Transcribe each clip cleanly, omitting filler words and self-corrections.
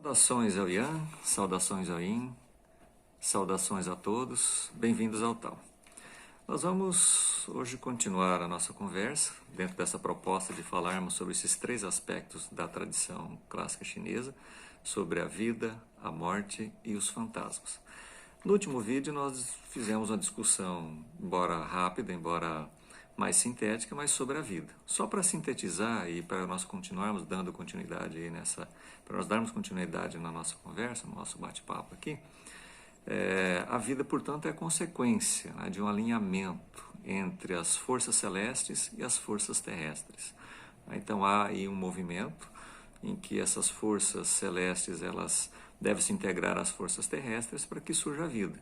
Saudações ao Yan, saudações ao Yin, saudações a todos, bem-vindos ao Tao. Nós vamos hoje continuar a nossa conversa dentro dessa proposta de falarmos sobre esses três aspectos da tradição clássica chinesa, sobre a vida, a morte e os fantasmas. No último vídeo nós fizemos uma discussão, embora rápida, embora mais sintética, mas sobre a vida. Só para sintetizar e para nós continuarmos dando continuidade aí para nós darmos continuidade na nossa conversa, no nosso bate-papo aqui, a vida, portanto, é a consequência, né, de um alinhamento entre as forças celestes e as forças terrestres. Então há aí um movimento em que essas forças celestes elas devem se integrar às forças terrestres para que surja a vida.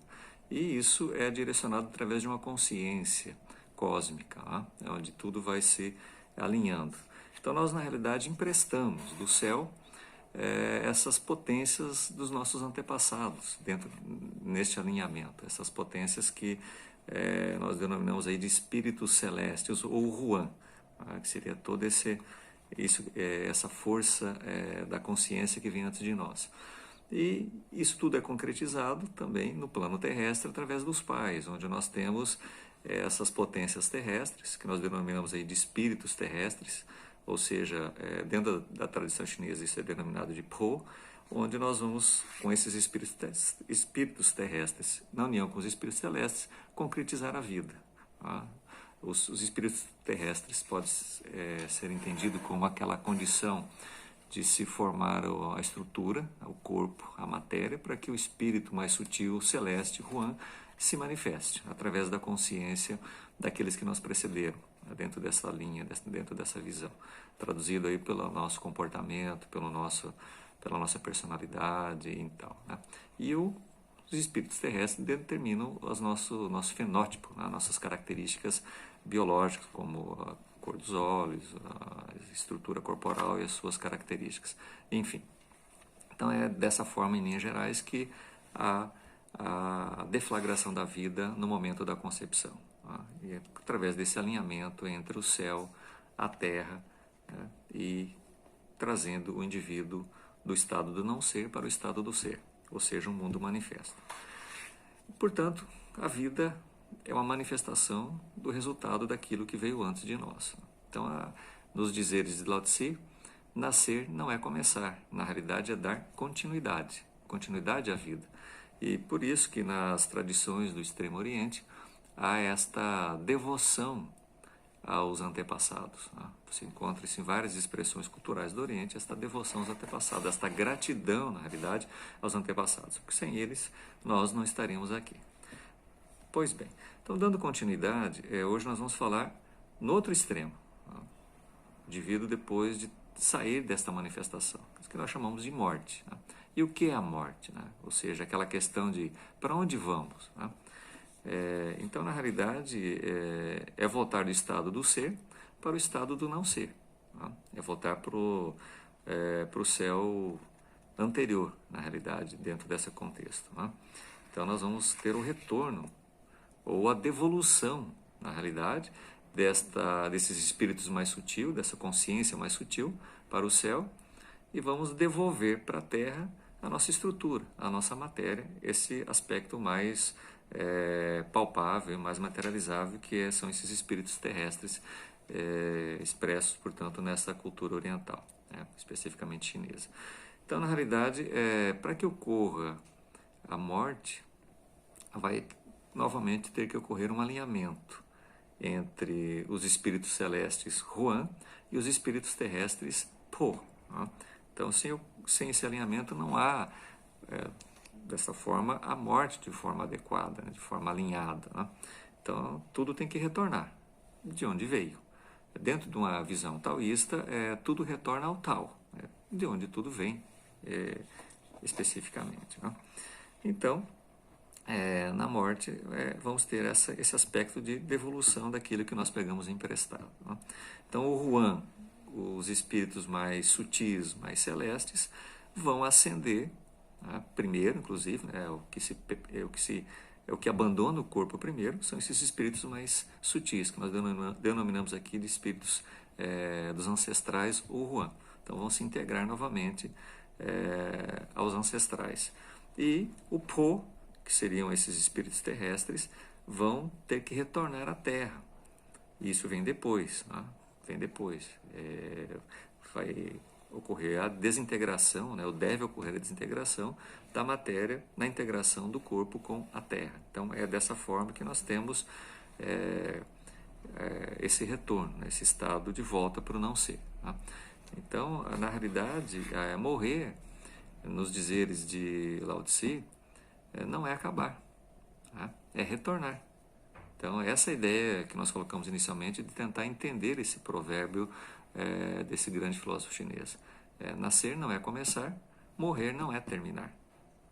E isso é direcionado através de uma consciência cósmica, né, onde tudo vai se alinhando. Então nós, na realidade, emprestamos do céu essas potências dos nossos antepassados neste alinhamento, essas potências que nós denominamos aí de espíritos celestes ou Huan, que seria todo essa força da consciência que vem antes de nós. E isso tudo é concretizado também no plano terrestre através dos pais, onde nós temos essas potências terrestres, que nós denominamos aí de espíritos terrestres, ou seja, dentro da tradição chinesa isso é denominado de Po, onde nós vamos, com esses espíritos terrestres, na união com os espíritos celestes, concretizar a vida. Tá? Os espíritos terrestres podem ser entendidos como aquela condição de se formar a estrutura, o corpo, a matéria, para que o espírito mais sutil, celeste, Huan, se manifeste através da consciência daqueles que nos precederam, dentro dessa linha, dentro dessa visão, traduzido aí pelo nosso comportamento, pela nossa personalidade e tal, né? E os espíritos terrestres determinam nosso fenótipo, né? Nossas características biológicas, como a cor dos olhos, a estrutura corporal e as suas características, enfim. Então é dessa forma, em linhas gerais, que a deflagração da vida no momento da concepção, tá? E é através desse alinhamento entre o céu, a terra, né? E trazendo o indivíduo do estado do não ser para o estado do ser, ou seja, um mundo manifesto. Portanto, a vida é uma manifestação do resultado daquilo que veio antes de nós. Então, nos dizeres de Lao Tse, nascer não é começar, na realidade é dar continuidade à vida. E por isso que nas tradições do Extremo Oriente há esta devoção aos antepassados, né? Você encontra isso em várias expressões culturais do Oriente, esta devoção aos antepassados, esta gratidão, na realidade, aos antepassados, porque sem eles nós não estaríamos aqui. Pois bem, então dando continuidade, hoje nós vamos falar no outro extremo, né? Indivíduo depois de sair desta manifestação, que nós chamamos de morte, né? E o que é a morte, né? Ou seja, aquela questão de para onde vamos, né? Então, na realidade, é voltar do estado do ser para o estado do não ser, né? É voltar para o céu anterior, na realidade, dentro desse contexto, né? Então, nós vamos ter o retorno ou a devolução, na realidade, desses espíritos mais sutil, dessa consciência mais sutil para o céu, e vamos devolver para a Terra a nossa estrutura, a nossa matéria, esse aspecto mais palpável, mais materializável, que são esses espíritos terrestres expressos, portanto, nessa cultura oriental, né, especificamente chinesa. Então, na realidade, para que ocorra a morte, vai novamente ter que ocorrer um alinhamento entre os espíritos celestes Huan e os espíritos terrestres Po, né? Então, sem esse alinhamento não há, dessa forma, a morte de forma adequada, né? De forma alinhada, né? Então, tudo tem que retornar de onde veio. Dentro de uma visão taoísta, tudo retorna ao Tao, né? De onde tudo vem, especificamente, né? Então, na morte, vamos ter esse aspecto de devolução daquilo que nós pegamos emprestado, né? Então, o Huan, os espíritos mais sutis, mais celestes, vão ascender, né, primeiro, inclusive, né, o que abandona o corpo primeiro, são esses espíritos mais sutis, que nós denominamos aqui de espíritos dos ancestrais ou Huan. Então, vão se integrar novamente aos ancestrais. E o Po, que seriam esses espíritos terrestres, vão ter que retornar à Terra. Isso vem depois, né? Vem depois. Vai ocorrer a desintegração, né? Ou deve ocorrer a desintegração da matéria na integração do corpo com a Terra. Então é dessa forma que nós temos esse retorno, né? Esse estado de volta para o não ser. Tá? Então, na realidade, morrer, nos dizeres de Lao Tse, não é acabar, tá? É retornar. Então, essa ideia que nós colocamos inicialmente de tentar entender esse provérbio desse grande filósofo chinês. Nascer não é começar, morrer não é terminar.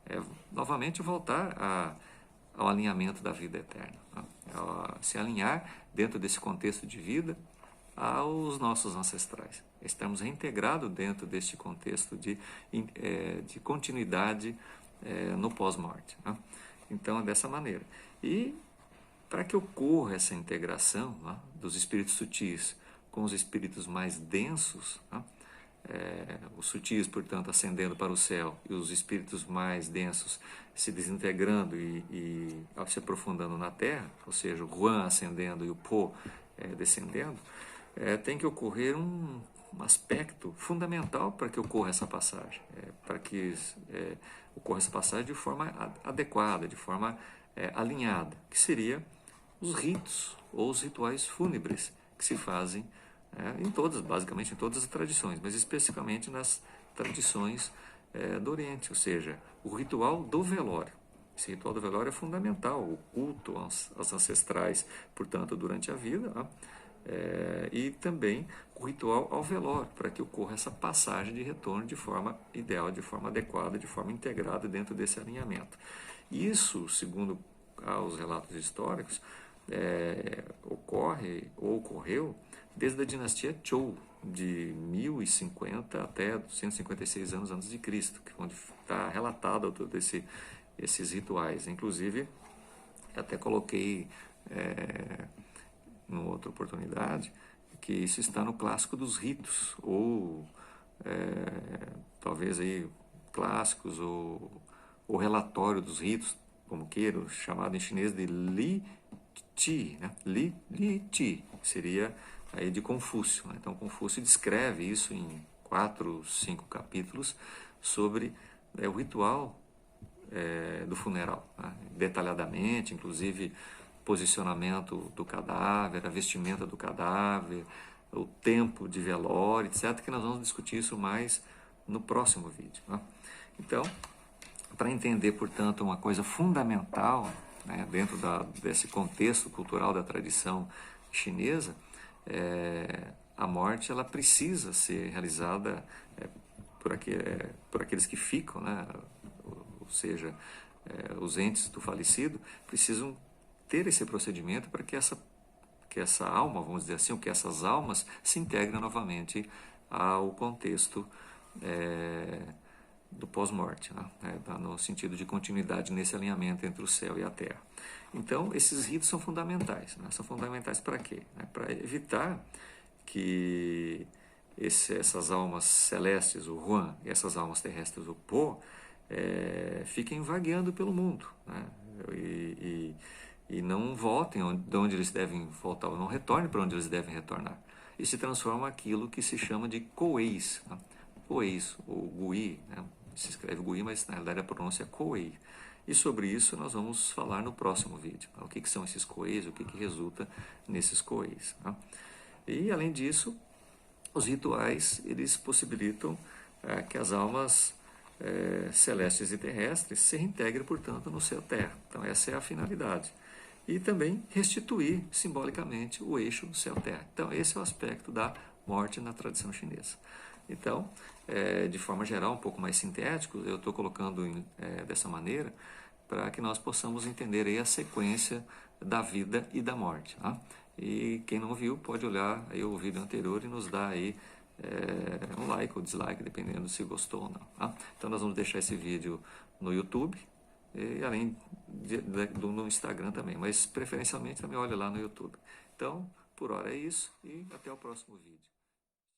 É novamente voltar ao alinhamento da vida eterna. Tá? Se alinhar dentro desse contexto de vida aos nossos ancestrais. Estamos reintegrados dentro deste contexto de continuidade no pós-morte. Tá? Então, é dessa maneira. E para que ocorra essa integração, né, dos espíritos sutis com os espíritos mais densos, né, os sutis, portanto, ascendendo para o céu e os espíritos mais densos se desintegrando e se aprofundando na terra, ou seja, o Huan ascendendo e o Po descendendo, tem que ocorrer um aspecto fundamental para que ocorra essa passagem, para que ocorra essa passagem de forma adequada, de forma alinhada, que seria os ritos ou os rituais fúnebres que se fazem basicamente em todas as tradições, mas especificamente nas tradições do Oriente, ou seja, o ritual do velório. Esse ritual do velório é fundamental, o culto aos ancestrais, portanto, durante a vida, e também o ritual ao velório, para que ocorra essa passagem de retorno de forma ideal, de forma adequada, de forma integrada dentro desse alinhamento. Isso, segundo os relatos históricos, ocorreu desde a dinastia Zhou, de 1050 até 156 anos antes de Cristo, onde está relatado todos esses rituais. Inclusive, até coloquei numa outra oportunidade que isso está no clássico dos ritos, ou talvez aí clássicos ou relatório dos ritos, como queiro, chamado em chinês de Li Ti, né? Li Ti, seria aí de Confúcio. Né? Então, Confúcio descreve isso em 4, 5 capítulos sobre o ritual do funeral, né? Detalhadamente, inclusive posicionamento do cadáver, a vestimenta do cadáver, o tempo de velório, etc., que nós vamos discutir isso mais no próximo vídeo. Né? Então, para entender, portanto, uma coisa fundamental, né, dentro desse contexto cultural da tradição chinesa, a morte ela precisa ser realizada por aqueles que ficam, né, ou seja, os entes do falecido precisam ter esse procedimento para que essa alma, vamos dizer assim, ou que essas almas se integrem novamente ao contexto do pós-morte, né? No sentido de continuidade nesse alinhamento entre o céu e a terra. Então, esses ritos são fundamentais. Né? São fundamentais para quê? Para evitar que essas almas celestes, o Huan, e essas almas terrestres, o Po, fiquem vagueando pelo mundo, né? E não voltem de onde eles devem voltar, ou não retornem para onde eles devem retornar. E se transforma aquilo que se chama de Coeis, né? Coeis, ou Gui, né? Se escreve Gui, mas na realidade a pronúncia é Coei. E sobre isso nós vamos falar no próximo vídeo. Né? O que são esses Coeis, o que resulta nesses Coeis. Né? E além disso, os rituais eles possibilitam que as almas celestes e terrestres se reintegrem, portanto, no céu terra. Então essa é a finalidade. E também restituir simbolicamente o eixo céu-terra. Então esse é o aspecto da morte na tradição chinesa. Então, de forma geral, um pouco mais sintético, eu estou colocando dessa maneira para que nós possamos entender aí a sequência da vida e da morte. Tá? E quem não viu pode olhar aí o vídeo anterior e nos dar aí um like ou dislike, dependendo se gostou ou não. Tá? Então nós vamos deixar esse vídeo no YouTube e além no Instagram também, mas preferencialmente também olhe lá no YouTube. Então, por hora é isso e até o próximo vídeo.